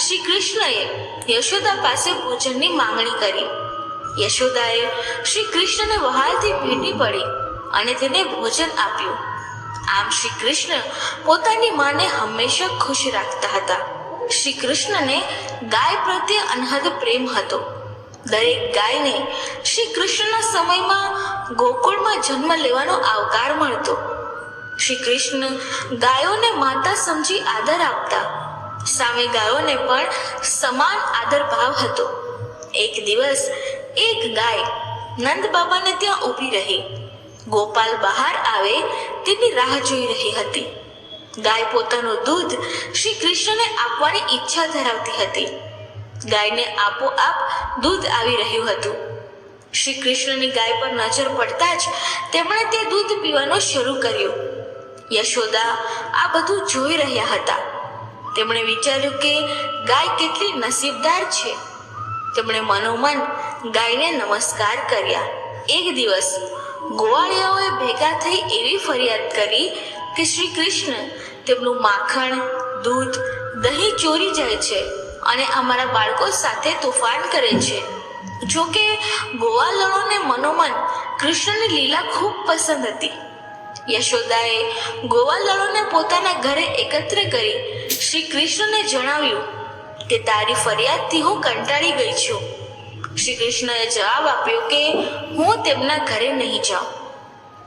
શ્રી કૃષ્ણએ યશોદા પાસે ભોજનની માંગણી કરી. યશોદાએ શ્રી કૃષ્ણને વહાલથી ભેટી પડી અને તેને ભોજન આપ્યું. આમ શ્રી કૃષ્ણ પોતાની માને હંમેશા ખુશ રાખતા હતા. શ્રી કૃષ્ણને ગાય પ્રત્યે અનહદ પ્રેમ હતો. દરેક ગાયને શ્રી કૃષ્ણના સમયમાં ગોકુળમાં જન્મ લેવાનો આવકાર મળતો. શ્રી કૃષ્ણ ગાયોને માતા સમજી આદર આપતા. સામે ગાયોને પણ સમાન આદર ભાવ હતો. એક દિવસ એક ગાય નંદ બાબાને ત્યાં ઊભી રહી. ગોપાલ બહાર આવે તેની રાહ જોઈ રહી હતી. ગાય પોતાનું દૂધ શ્રી કૃષ્ણને આપવાની ઈચ્છા ધરાવતી હતી. ગાયને આપોઆપ દૂધ આવી રહ્યું હતું. શ્રી કૃષ્ણની ગાય પર નજર પડતા જ તેમણે તે દૂધ પીવાનું શરૂ કર્યું. યશોદા આ બધું જોઈ રહ્યા હતા. તેમણે વિચાર્યું કે ગાય કેટલી નસીબદાર છે. તેમણે મનોમન ગાયને નમસ્કાર કર્યા. એક દિવસ ગોવાળિયાઓએ ભેગા થઈ એવી ફરિયાદ કરી કે શ્રી કૃષ્ણ તેમનું માખણ, દૂધ, દહીં ચોરી જાય છે અને અમારા બાળકો સાથે તોફાન કરે છે. જોકે ગોવાલણોને મનોમન કૃષ્ણની લીલા ખૂબ પસંદ હતી. યશોદાએ ગોવાલણોને પોતાના ઘરે એકત્ર કરી શ્રી કૃષ્ણને જણાવ્યું કે તારી ફરિયાદથી હું કંટાળી ગઈ છું. શ્રી કૃષ્ણએ જવાબ આપ્યો કે હું તેમના ઘરે નહીં જાઉં.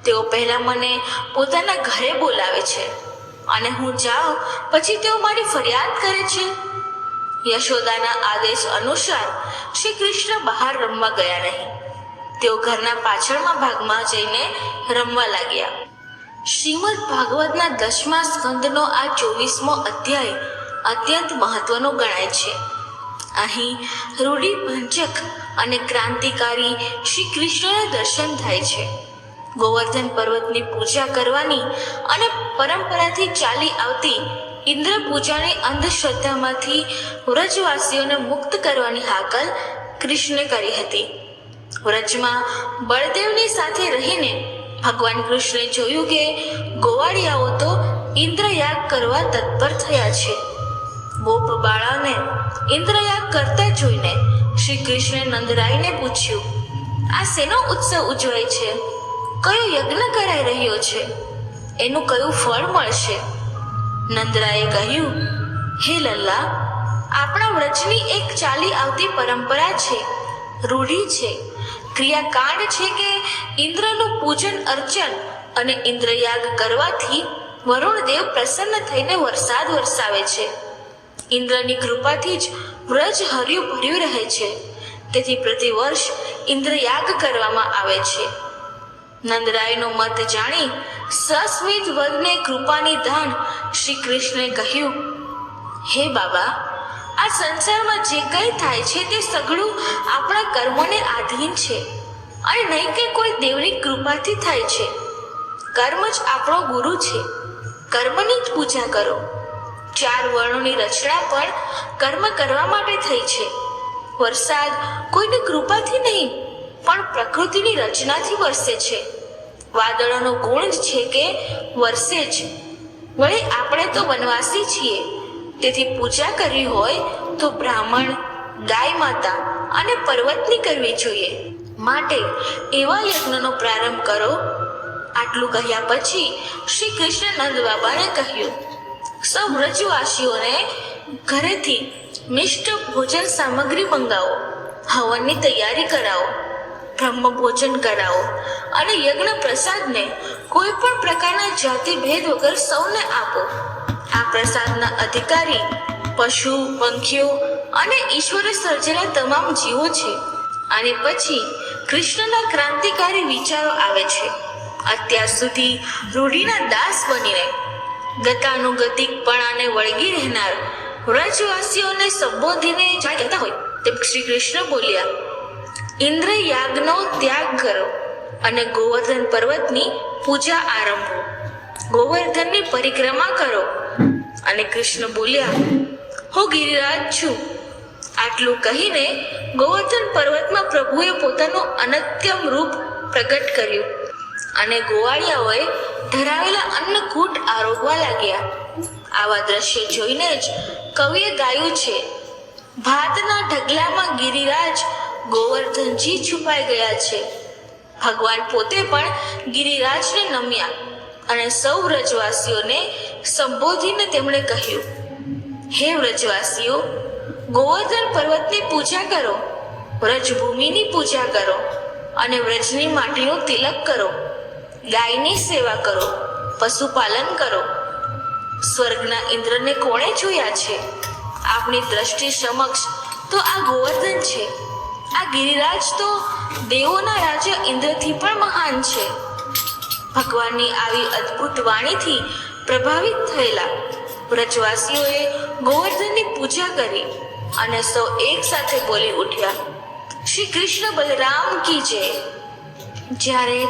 તેઓ પહેલા મને પોતાના ઘરે બોલાવે છે અને હું જાઉં પછી તેઓ મારી ફરિયાદ કરે છે. યશોદાના આદેશ અનુસાર શ્રી કૃષ્ણ બહાર રમવા ગયા નહીં. તેઓ ઘરના પાછળના ભાગમાં જઈને રમવા લાગ્યા. શ્રીમદ ભાગવતના 10મા સ્કંદનો આ 24મો અધ્યાય અત્યંત મહત્વનો ગણાય છે. અહીં રૂઢિભંજક અને ક્રાંતિકારી શ્રી કૃષ્ણના દર્શન થાય છે. ગોવર્ધન પર્વતની પૂજા કરવાની અને પરંપરાથી ચાલી આવતી ઇન્દ્ર પૂજાની અંધશ્રદ્ધામાંથી વ્રજવાસીઓને મુક્ત કરવાની હાકલ કૃષ્ણે કરી હતી. વ્રજમાં બળદેવની સાથે રહીને ભગવાન કૃષ્ણે જોયું કે ગોવાળિયાઓ તો ઇન્દ્રયાગ કરવા તત્પર થયા છે. ગોપ બાળાને ઇન્દ્રયાગ કરતા જોઈને શ્રી કૃષ્ણે નંદરાયને પૂછ્યું, આ શેનો ઉત્સવ ઉજવાય છે? કયો યજ્ઞ કરાઈ રહ્યો છે? એનું કયું ફળ મળશે? નંદરાયે કહ્યું, હે લલ્લા, આપણા વ્રજની એક ચાલી આવતી પરંપરા છે, રૂઢિ છે, ક્રિયાકાંડ છે કે ઇન્દ્રનું પૂજન અર્ચન અને ઇન્દ્રયાગ કરવાથી વરુણ દેવ પ્રસન્ન થઈને વરસાદ વરસાવે છે. ઇન્દ્રની કૃપાથી જ વ્રજ હર્યું ભર્યું રહે છે. તેથી પ્રતિવર્ષ ઇન્દ્રયાગ કરવામાં આવે છે. નંદરાયનો મત જાણી સસ્મિત વર્ગને કૃપાની દાન શ્રી કૃષ્ણે કહ્યું, હે બાબા, આ સંસારમાં જે કંઈ થાય છે તે સઘળું આપણા કર્મોને આધીન છે અને નહીં કે કોઈ દેવની કૃપાથી થાય છે. કર્મ જ આપણો ગુરુ છે. કર્મની જ પૂજા કરો. 4 વર્ણોની રચના પણ કર્મ કરવા માટે થઈ છે. વરસાદ કોઈની કૃપાથી નહીં પણ પ્રકૃતિની રચનાથી વરસે છે. વાદળોનો ગુણ જ છે કે વરસે જ. વળી આપણે તો વનવાસી છીએ, તેથી પૂજા કરવી હોય તો બ્રાહ્મણ, ગાય માતા અને પર્વતની કરવી જોઈએ. માટે એવા યજ્ઞનો પ્રારંભ કરો. આટલું કહ્યા પછી શ્રી કૃષ્ણ નંદ બાબાને કહ્યું, સૌ વ્રજવાસીઓને ઘરેથી મિષ્ટ ભોજન સામગ્રી મંગાવો, હવનની તૈયારી કરાવો, બ્રહ્મ ભોજન કરાવો અને યજ્ઞ પ્રસાદને કોઈ પણ પ્રકારના જાતિ ભેદ વગર સૌને આપો. આ પ્રસાદના અધિકારી પશુ, પંખીઓ અને ઈશ્વરે સર્જેલા તમામ જીવો છે. અને પછી કૃષ્ણના ક્રાંતિકારી વિચારો આવે છે. અત્યાર સુધી રૂઢિના દાસ બનીને ગતાનુગતિકપણાને વળગી રહેનાર વ્રજવાસીઓને સંબોધીને કહેતા હોય તેમ શ્રી કૃષ્ણ બોલ્યા, ઇન્દ્ર યાગનો ત્યાગ કરો અને ગોવર્ધન પર્વતની પૂજા આરંભો. ગોવર્ધનની પરિક્રમા કરો. અને કૃષ્ણ બોલ્યા, હું ગિરિરાજ છું. આટલું કહીને ગોવર્ધન પર્વતમાં પ્રભુએ પોતાનું અનત્યમ રૂપ પ્રગટ કર્યું અને ગોવાળિયાઓએ ધરાવેલા અન્નકૂટ આરોગવા લાગ્યા. આવા દ્રશ્ય જોઈને જ કવિએ ગાયું છે, ભાતના ઢગલામાં ગિરિરાજ ગોવર્ધનજી છુપાઈ ગયા છે. ભગવાન પોતે પણ ગિરિરાજને નમ્યા અને સૌ વ્રજવાસીઓને સંબોધીને તેમણે કહ્યું, હે વ્રજવાસીઓ, ગોવર્ધન પર્વતની પૂજા કરો, વ્રજભૂમિની પૂજા કરો અને વ્રજની માટીનું તિલક કરો, ગાયની સેવા કરો, પશુપાલન કરો. સ્વર્ગના ઇન્દ્રને કોણે જોયા છે? આપણી દ્રષ્ટિ સમક્ષ તો આ ગોવર્ધન છે. આ ગિરિરાજ તો દેવોના રાજા ઇન્દ્રથી પણ મહાન છે. ભગવાનની આવી અદ્ભુત વાણીથી પ્રભાવિત થયેલા વ્રજવાસીઓએ ગોવર્ધનની પૂજા કરી અને સૌ એક સાથે બોલી ઉઠ્યા, શ્રી કૃષ્ણ બલરામ કી જય. જ્યારે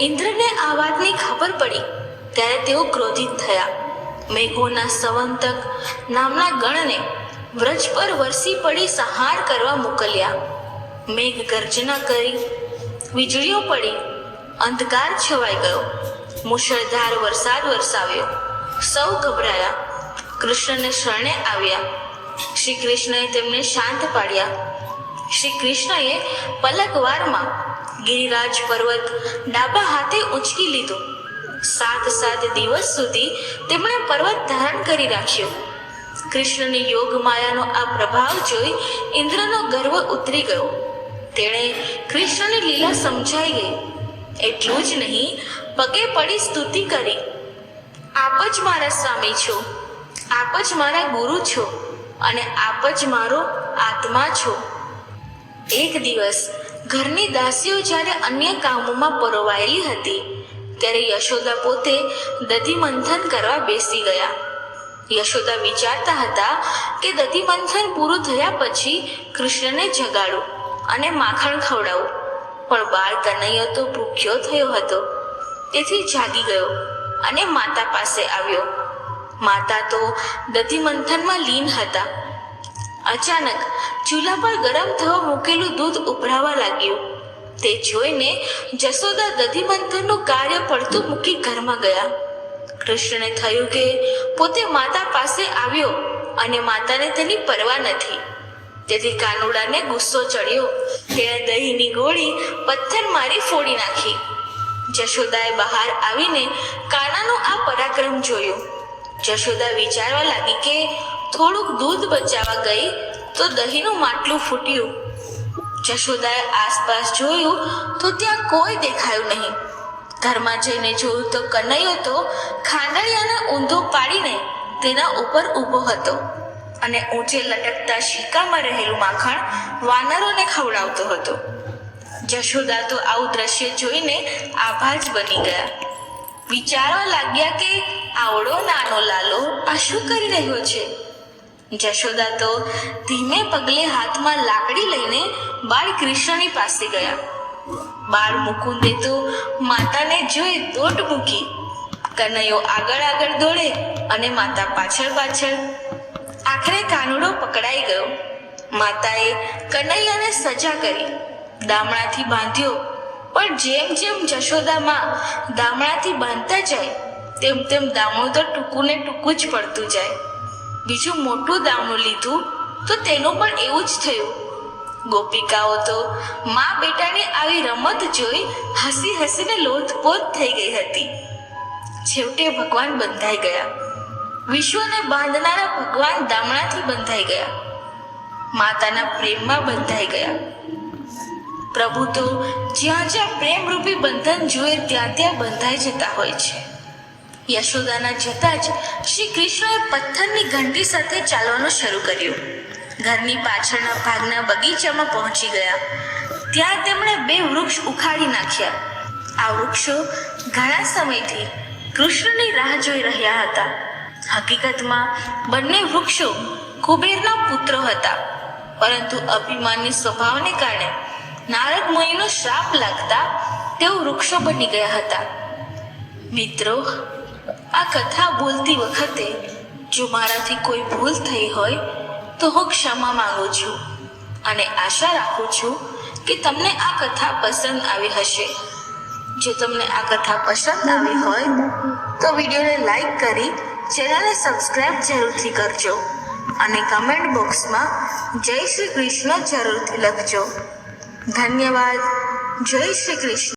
ઇન્દ્રને આ વાતની ખબર પડી ત્યારે તેઓ ક્રોધિત થયા. મેઘોના સંવંતક નામના ગણને વ્રજ પર વરસી પડી સંહાર કરવા મોકલ્યા. મેઘ ગર્જના કરી, વીજળીઓ પડી, અંધકાર છવાઈ ગયો, મુશળધાર વરસાદ વરસાવ્યો. સૌ ગભરાયા, કૃષ્ણને શરણે આવ્યા. શ્રી કૃષ્ણએ તેમને શાંત પાડ્યા. શ્રી કૃષ્ણએ પલકવારમાં ગિરિરાજ પર્વત ડાબા હાથે ઉંચકી લીધો. 7 દિવસ સુધી તેમણે પર્વત ધારણ કરી રાખ્યો. કૃષ્ણની યોગ માયાનો આ પ્રભાવ જોઈ ઇન્દ્રનો ગર્વ ઉતરી ગયો. તેણે કૃષ્ણની લીલા સમજાઈ ગઈ. એટલું જ નહીં, પગે પડી સ્તુતિ કરી, આપ જ મારા સ્વામી છો, આપ જ મારા ગુરુ છો અને આપ જ મારો આત્મા છો. એક દિવસ ઘરની દાસીઓ જ્યારે અન્ય કામોમાં પરોવાયેલી હતી ત્યારે યશોદા પોતે દધી મંથન કરવા બેસી ગયા. યશોદા વિચારતા હતા કે દધી મંથન પૂરું થયા પછી કૃષ્ણને જગાડું અને માખણ ખવડાવું, પણ બાળ કનૈયો તો ભૂખ્યો થયો હતો. તેથી જાગી ગયો અને માતા પાસે આવ્યો. માતા તો દધી મંથનમાં લીન હતા. અચાનક ચૂલા પર ગરમ થવા મૂકેલું દૂધ ઉભરાવા લાગ્યું. તે જોઈને જશોદા દધી મંથનનું કાર્ય પડતું મૂકી ઘરમાં ગયા. કૃષ્ણને થયું કે પોતે માતા પાસે આવ્યો અને માતાને તેની પરવા નથી. તેથી કાનુડાને ગુસ્સો ચડ્યો. તેણે દહીંની ગોળી પથ્થર મારી ફોડી નાખી. જશોદાએ બહાર આવીને કાનાનો આ પરાક્રમ જોયો. જશોદા વિચારવા લાગી કે થોડુંક દૂધ બચાવવા ગઈ તો દહીંનું માટલું ફૂટ્યું. જશોદાએ આસપાસ જોયું તો ત્યાં કોઈ દેખાયું નહીં. ઘરમાં જઈને જોયું તો કનૈયો તો ખાંડણિયાને ઊંધો પાડીને તેના ઉપર ઊભો હતો અને ઊંચે લટકતા શિકામાં રહેલું માખણ વાનરોને ખવડાવતો હતો. જશોદા તો આવું દ્રશ્ય જોઈને આભા જ બની ગયા. વિચારવા લાગ્યા કે આવડો નાનો લાલો આ શું કરી રહ્યો છે. જશોદા તો ધીમે પગલે હાથમાં લાકડી લઈને બાળ કૃષ્ણની પાસે ગયા. બાળ મુકુંદે તો માતાને જોઈ દોટ મૂકી. કનૈયો આગળ આગળ દોડે અને માતા પાછળ પાછળ. આખરે કાનુડો પકડાઈ ગયો. માતાએ કનૈયાને સજા કરી, દામણાથી બાંધ્યો. પણ જેમ જેમ જશોદામાં દામણાથી બાંધતા જાય તેમ તેમ દામણું તો ટૂંકું ને ટૂંકું જ પડતું જાય. બીજું મોટું દામણું લીધું તો તેનું પણ એવું જ થયું. ગોપિકાઓ તો મા બેટાની આવી રમત જોઈ હસી હસીને લોથપોથ થઈ ગઈ હતી. છેવટે ભગવાન બંધાઈ ગયા. વિશ્વને બાંધનારા ભગવાન દામણાથી બંધાઈ ગયા. માતાના પ્રેમમાં બંધાઈ ગયા. પ્રભુ તો જ્યાં જ્યાં પ્રેમરૂપી બંધન જુએ ત્યાં ત્યાં બંધાઈ જતા હોય છે. યશોદાના જતા જ શ્રી કૃષ્ણએ પથ્થરની ઘંટી સાથે ચાલવાનું શરૂ કર્યું. ઘરની પાછળના ભાગના બગીચામાં પહોંચી ગયા. ત્યાં તેમણે 2 વૃક્ષ ઉખાડી નાખ્યા. આ વૃક્ષો ઘણા સમયથી કૃષ્ણની રાહ જોઈ રહ્યા હતા. હકીકતમાં બંને વૃક્ષો કુબેરના પુત્રો હતા, પરંતુ અભિમાની સ્વભાવને કારણે નારદ મુનિનો શ્રાપ લાગતા તેઓ વૃક્ષો બની ગયા હતા. મિત્રો, આ કથા બોલતી વખતે જો મારાથી કોઈ ભૂલ થઈ હોય તો હું ક્ષમા માંગુ છું અને આશા રાખું છું કે તમને આ કથા પસંદ આવી હશે. જો તમને આ કથા પસંદ આવી હોય તો વિડીયોને લાઈક કરી ચેનલને સબસ્ક્રાઇબ જરૂરથી કરજો અને કમેન્ટ બોક્સમાં જય શ્રી કૃષ્ણ જરૂરથી લખજો. ધન્યવાદ. જય શ્રી કૃષ્ણ.